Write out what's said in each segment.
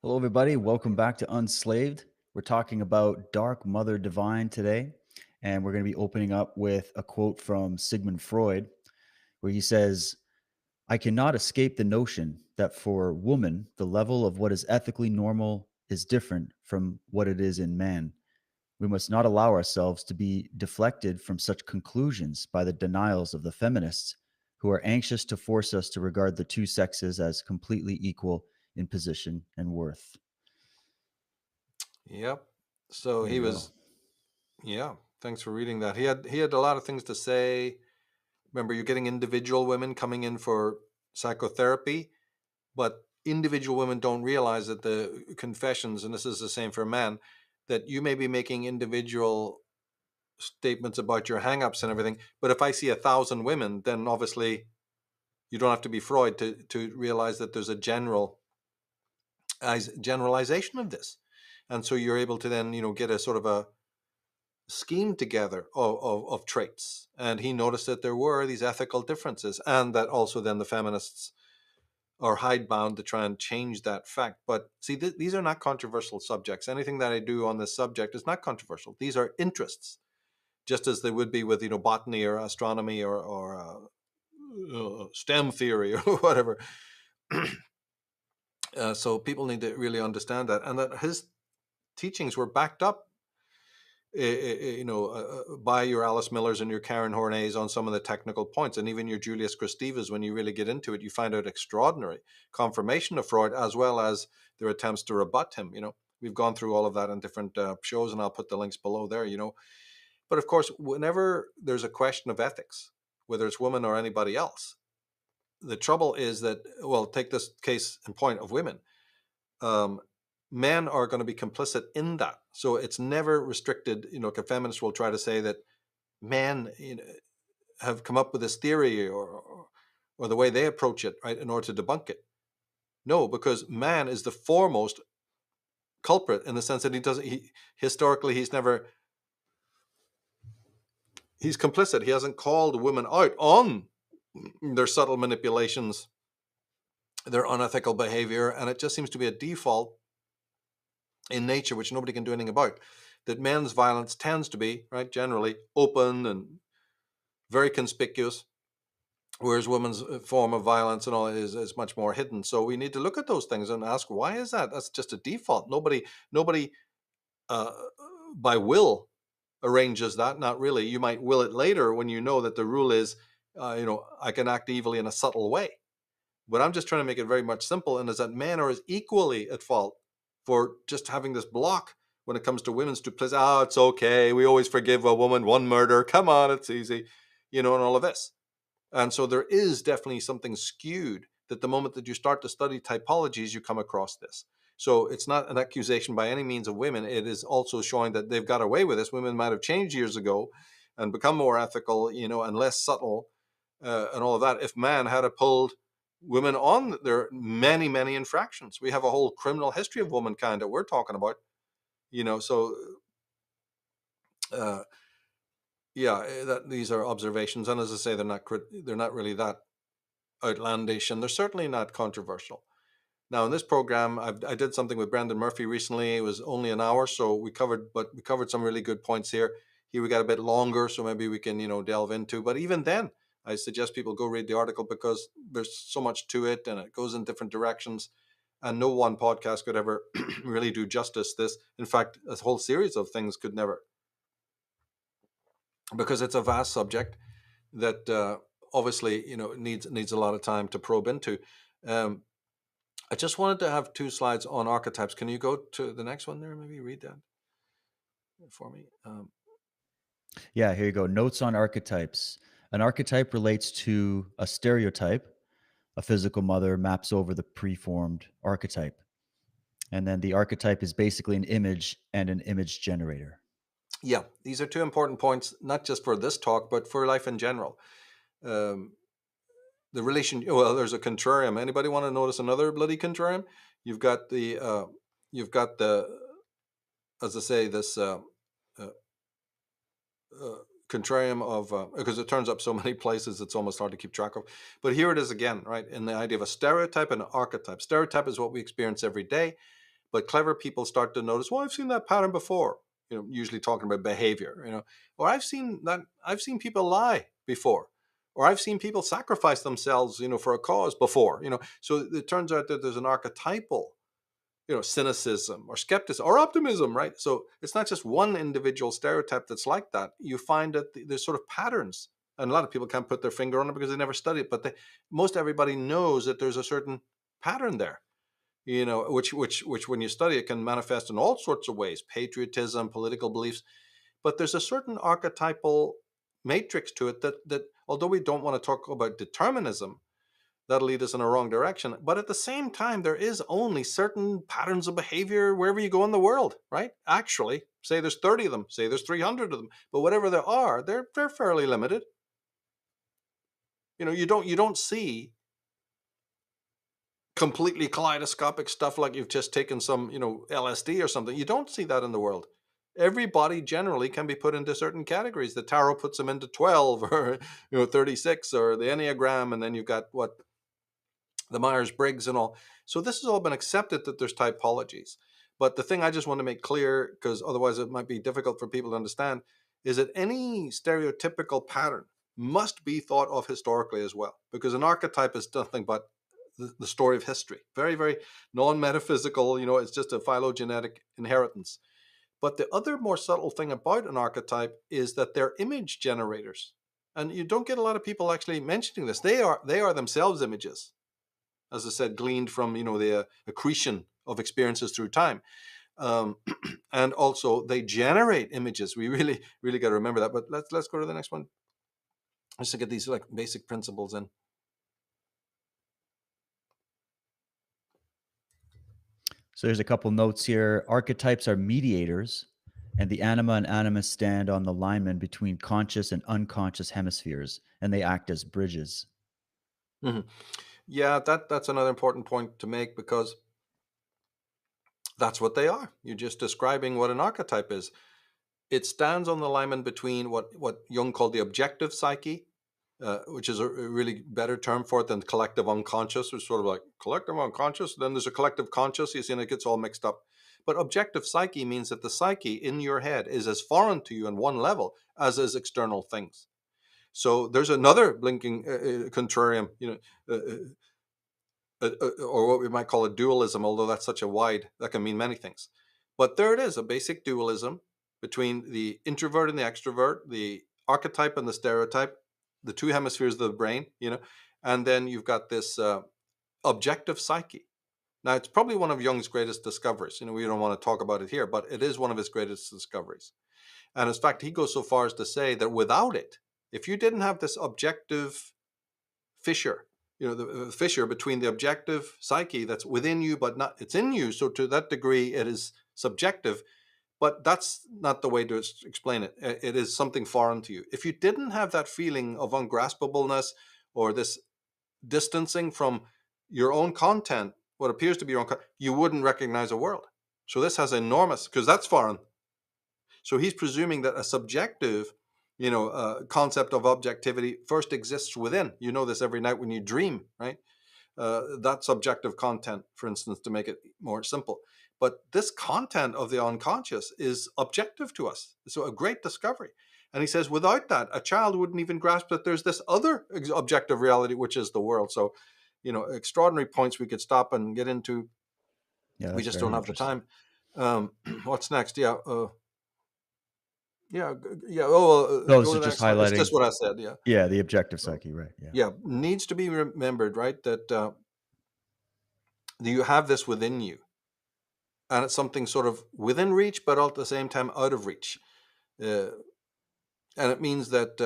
Hello, everybody. Welcome back to Unslaved. We're talking about Dark Mother Divine today, and we're going to be opening up with a quote from Sigmund Freud, where he says, I cannot escape the notion that for woman, the level of what is ethically normal is different from what it is in man. We must not allow ourselves to be deflected from such conclusions by the denials of the feminists, who are anxious to force us to regard the two sexes as completely equal in position and worth. Yep. So There he you go. was, yeah, thanks for reading that. He had a lot of things to say. Remember, you're getting individual women coming in for psychotherapy, but individual women don't realize that the confessions, and this is the same for men, that you may be making individual statements about your hangups and everything. But if I see 1,000 women, then obviously you don't have to be Freud to realize that there's a generalization of this. And so you're able to then, get a sort of a scheme together of traits. And he noticed that there were these ethical differences, and that also then the feminists are hidebound to try and change that fact. But see, these are not controversial subjects. Anything that I do on this subject is not controversial. These are interests, just as they would be with botany or astronomy or STEM theory or whatever. So people need to really understand that, and that his teachings were backed up by your Alice Millers and your Karen Hornets on some of the technical points, and even your Julius Christevas. When you really get into it, you find out extraordinary confirmation of Freud, as well as their attempts to rebut him. We've gone through all of that in different shows, and I'll put the links below there. But of course, whenever there's a question of ethics, whether it's women or anybody else, the trouble is that, well, take this case in point of women. Um, Men are going to be complicit in that. So it's never restricted. Like a feminist will try to say that men have come up with this theory or the way they approach it, right, in order to debunk it. No, because man is the foremost culprit in the sense that historically he's complicit. He hasn't called women out on their subtle manipulations, their unethical behavior, and it just seems to be a default in nature, which nobody can do anything about, that men's violence tends to be, right, generally open and very conspicuous, whereas women's form of violence and all is much more hidden. So we need to look at those things and ask, why is that? That's just a default. Nobody uh, by will arranges that. Not really. You might will it later when you know that the rule is, I can act evilly in a subtle way. But I'm just trying to make it very much simple, and is that men are as equally at fault for just having this block when it comes to women's duplicity. Oh, it's okay. We always forgive a woman one murder. Come on, it's easy, and all of this. And so there is definitely something skewed that the moment that you start to study typologies, you come across this. So it's not an accusation by any means of women. It is also showing that they've got away with this. Women might have changed years ago and become more ethical, and less subtle, and all of that. If man had pulled women on their many, many infractions, we have a whole criminal history of womankind that we're talking about. So uh, yeah, that these are observations, and as I say, they're not really that outlandish, and they're certainly not controversial. Now, in this program, I did something with Brendan Murphy recently. It was only an hour, so we covered some really good points here. Here we got a bit longer, so maybe we can delve into. But even then, I suggest people go read the article because there's so much to it, and it goes in different directions. And no one podcast could ever really do justice this. In fact, a whole series of things could never, because it's a vast subject that obviously needs a lot of time to probe into. Um, I just wanted to have two slides on archetypes. Can you go to the next one there? Maybe read that for me. Yeah, here you go. Notes on archetypes. An archetype relates to a stereotype. A physical mother maps over the preformed archetype. And then the archetype is basically an image and an image generator. Yeah, these are two important points, not just for this talk, but for life in general. Um, the relation. Well, there's a contrarium. Anybody want to notice another bloody contrarium? You've got the, as I say, this uh, uh, contrarium of, because it turns up so many places, it's almost hard to keep track of. But here it is again, right? In the idea of a stereotype and an archetype. Stereotype is what we experience every day. But clever people start to notice, well, I've seen that pattern before. Usually talking about behavior. Or I've seen people lie before, or I've seen people sacrifice themselves, for a cause before. So it turns out that there's an archetypal, cynicism or skepticism or optimism, right? So it's not just one individual stereotype that's like that. You find that there's sort of patterns, and a lot of people can't put their finger on it because they never study it. But most everybody knows that there's a certain pattern there, which when you study it can manifest in all sorts of ways: patriotism, political beliefs. But there's a certain archetypal matrix to it that although we don't want to talk about determinism, that'll lead us in a wrong direction. But at the same time, there is only certain patterns of behavior wherever you go in the world, right? Actually, say there's 30 of them, say there's 300 of them, but whatever there are, they're fairly limited. You don't see completely kaleidoscopic stuff like you've just taken some, LSD or something. You don't see that in the world. Everybody generally can be put into certain categories. The tarot puts them into 12 or 36, or the Enneagram, and then you've got what the Myers-Briggs and all. So this has all been accepted that there's typologies. But the thing I just want to make clear, because otherwise it might be difficult for people to understand, is that any stereotypical pattern must be thought of historically as well, because an archetype is nothing but the story of history. Very, very non-metaphysical, it's just a phylogenetic inheritance. But the other more subtle thing about an archetype is that they're image generators. And you don't get a lot of people actually mentioning this. They are themselves images, as I said, gleaned from the accretion of experiences through time, um, and also they generate images. We really really got to remember that. But let's go to the next one, just to get these like basic principles in. So there's a couple notes here. Archetypes are mediators, and the anima and animus stand on the lineman between conscious and unconscious hemispheres, and they act as bridges. Mhm. Yeah, that's another important point to make, because that's what they are. You're just describing what an archetype is. It stands on the lineman between what Jung called the objective psyche, which is a really better term for it than collective unconscious, which is sort of like collective unconscious. Then there's a collective conscious. You see, and it gets all mixed up. But objective psyche means that the psyche in your head is as foreign to you on one level as is external things. So there's another blinking contrarium, or what we might call a dualism, although that's such a wide, that can mean many things. But there it is, a basic dualism between the introvert and the extrovert, the archetype and the stereotype, the two hemispheres of the brain, and then you've got this objective psyche. Now, it's probably one of Jung's greatest discoveries. We don't want to talk about it here, but it is one of his greatest discoveries. And in fact, he goes so far as to say that without it, if you didn't have this objective fissure, the fissure between the objective psyche that's within you, but not, it's in you. So to that degree, it is subjective, but that's not the way to explain it. It is something foreign to you. If you didn't have that feeling of ungraspableness, or this distancing from your own content, what appears to be your own content, you wouldn't recognize a world. So this has enormous, because that's foreign. So he's presuming that a subjective, concept of objectivity first exists within. You know this every night when you dream, right? That subjective content, for instance, to make it more simple. But this content of the unconscious is objective to us. So a great discovery. And he says, without that, a child wouldn't even grasp that there's this other objective reality, which is the world. So, extraordinary points we could stop and get into. Yeah, We that's just very don't have the interesting. time. What's next? Yeah. Yeah. Yeah. Oh, well, No, go this to is the just next slide. It's highlighting, just what I said. Yeah. yeah, the objective So, psyche, right? Yeah. yeah. Needs to be remembered, right? That you have this within you, and it's something sort of within reach, but at the same time out of reach. Uh, and it means that,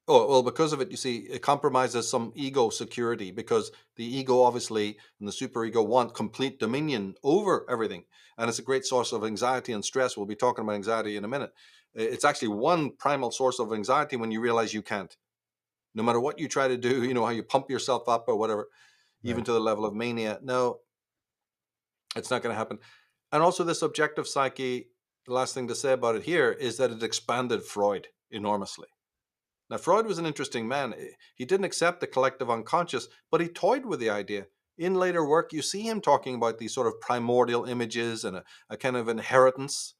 oh, well, because of it, you see, it compromises some ego security, because the ego, obviously, and the superego want complete dominion over everything. And it's a great source of anxiety and stress. We'll be talking about anxiety in a minute. It's actually one primal source of anxiety when you realize you can't. No matter what you try to do, how you pump yourself up or whatever, even Right. to the level of mania. No, it's not going to happen. And also, this objective psyche, the last thing to say about it here is that it expanded Freud enormously. Now, Freud was an interesting man. He didn't accept the collective unconscious, but he toyed with the idea. In later work, you see him talking about these sort of primordial images and a kind of inheritance,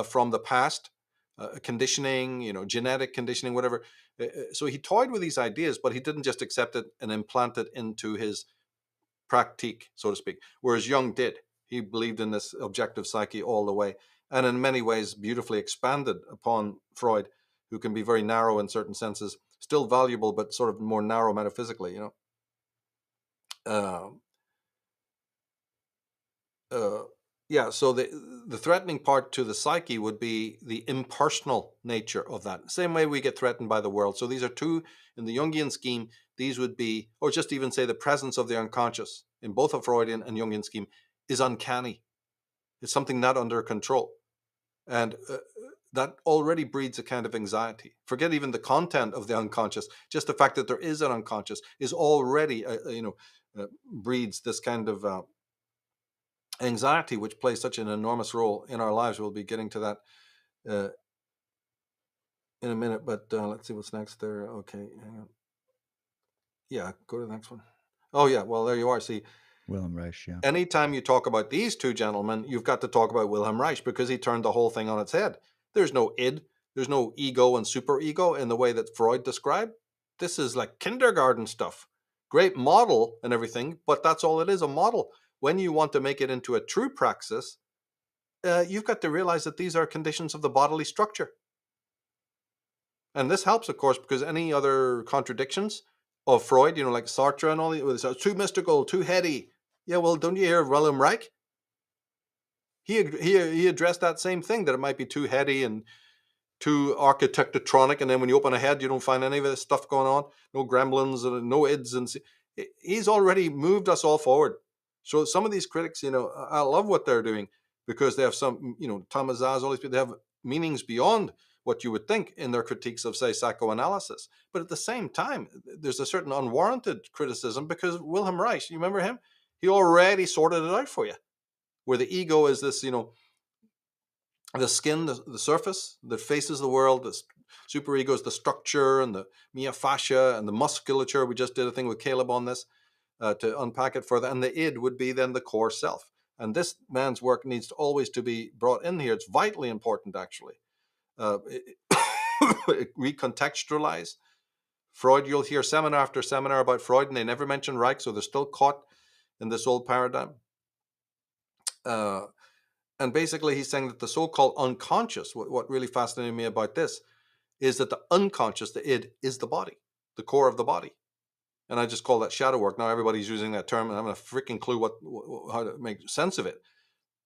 from the past, conditioning, genetic conditioning, whatever. So he toyed with these ideas, but he didn't just accept it and implant it into his pratique, so to speak. Whereas Jung did. He believed in this objective psyche all the way, and in many ways beautifully expanded upon Freud, who can be very narrow in certain senses, still valuable, but sort of more narrow metaphysically. Uh, uh, yeah. So the threatening part to the psyche would be the impersonal nature of that. Same way we get threatened by the world. So these are two in the Jungian scheme. These would be, or just even say, the presence of the unconscious in both a Freudian and Jungian scheme is uncanny. It's something not under control, and that already breeds a kind of anxiety. Forget even the content of the unconscious; just the fact that there is an unconscious is already, breeds this kind of anxiety, which plays such an enormous role in our lives. We'll be getting to that uh, in a minute, but let's see what's next there. Okay, hang on. Yeah, go to the next one. Oh yeah, well there you are. See, Wilhelm Reich, yeah. anytime you talk about these two gentlemen, you've got to talk about Wilhelm Reich, because he turned the whole thing on its head. There's no id, there's no ego and superego in the way that Freud described. This is like kindergarten stuff. Great model and everything, but that's all it is, a model. When you want to make it into a true praxis, you've got to realize that these are conditions of the bodily structure. And this helps, of course, because any other contradictions of Freud, like Sartre and all, it's too mystical, too heady. Yeah, well, don't you hear of Wilhelm Reich? He addressed that same thing, that it might be too heady and too architectotronic, and then when you open a head, you don't find any of this stuff going on. No gremlins, and no ids, and he's already moved us all forward. So some of these critics, I love what they're doing, because they have some, Thomas Zaz, all these people, they have meanings beyond what you would think in their critiques of, say, psychoanalysis. But at the same time, there's a certain unwarranted criticism, because Wilhelm Reich, you remember him? He already sorted it out for you, where the ego is this, the skin, the surface that faces the world. The superego is the structure, and the mia fascia and the musculature. We just did a thing with Caleb on this to unpack it further. And the id would be then the core self. And this man's work needs to always to be brought in here. It's vitally important, actually. Recontextualize Freud. You'll hear seminar after seminar about Freud, and they never mention Reich, so they're still caught in this old paradigm. And basically, he's saying that the so-called unconscious, what really fascinated me about this, is that the unconscious, the id, is the body, the core of the body. And I just call that shadow work. Now everybody's using that term, and I haven't a freaking clue how to make sense of it,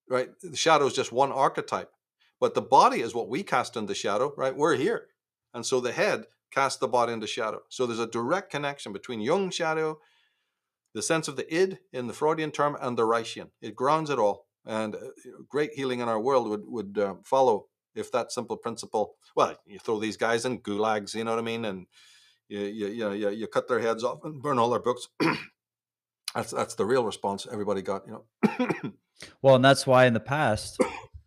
right? The shadow is just one archetype, but the body is what we cast into shadow, right? We're here. And so the head casts the body into shadow. So there's a direct connection between Jung's shadow, the sense of the id in the Freudian term, and the Reichian. It grounds it all. And great healing in our world would follow if that simple principle. Well, you throw these guys in gulags, you know what I mean, and you cut their heads off and burn all their books. That's the real response everybody got. Well, and that's why in the past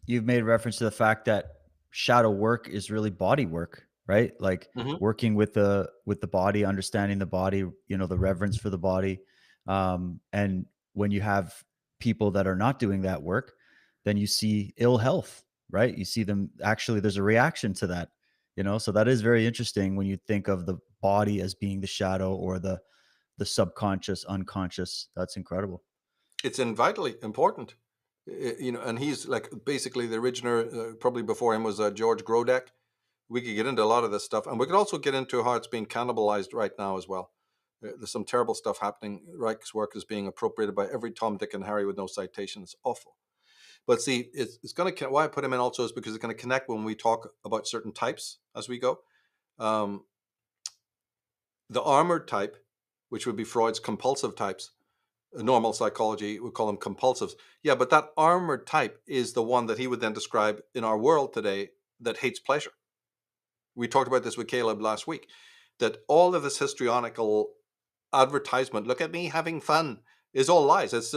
you've made reference to the fact that shadow work is really body work, right? Like Hmm. working with the body, understanding the body, the reverence for the body. And when you have people that are not doing that work, then you see ill health, right? You see them actually, there's a reaction to that, so that is very interesting when you think of the body as being the shadow or the subconscious, unconscious. That's incredible. It's vitally important. And he's like basically the originator. Probably before him was George Grodek. We could get into a lot of this stuff, and we could also get into how it's being cannibalized right now as well. There's some terrible stuff happening. Reich's work is being appropriated by every Tom, Dick, and Harry with no citation. It's awful. But see, it's going to, why I put him in also is because it's going to connect when we talk about certain types as we go. Um, the armored type, which would be Freud's compulsive types, normal psychology would call them compulsives. Yeah, but that armored type is the one that he would then describe in our world today that hates pleasure. We talked about this with Caleb last week, that all of this histrionical advertisement, look at me having fun, is all lies. It's just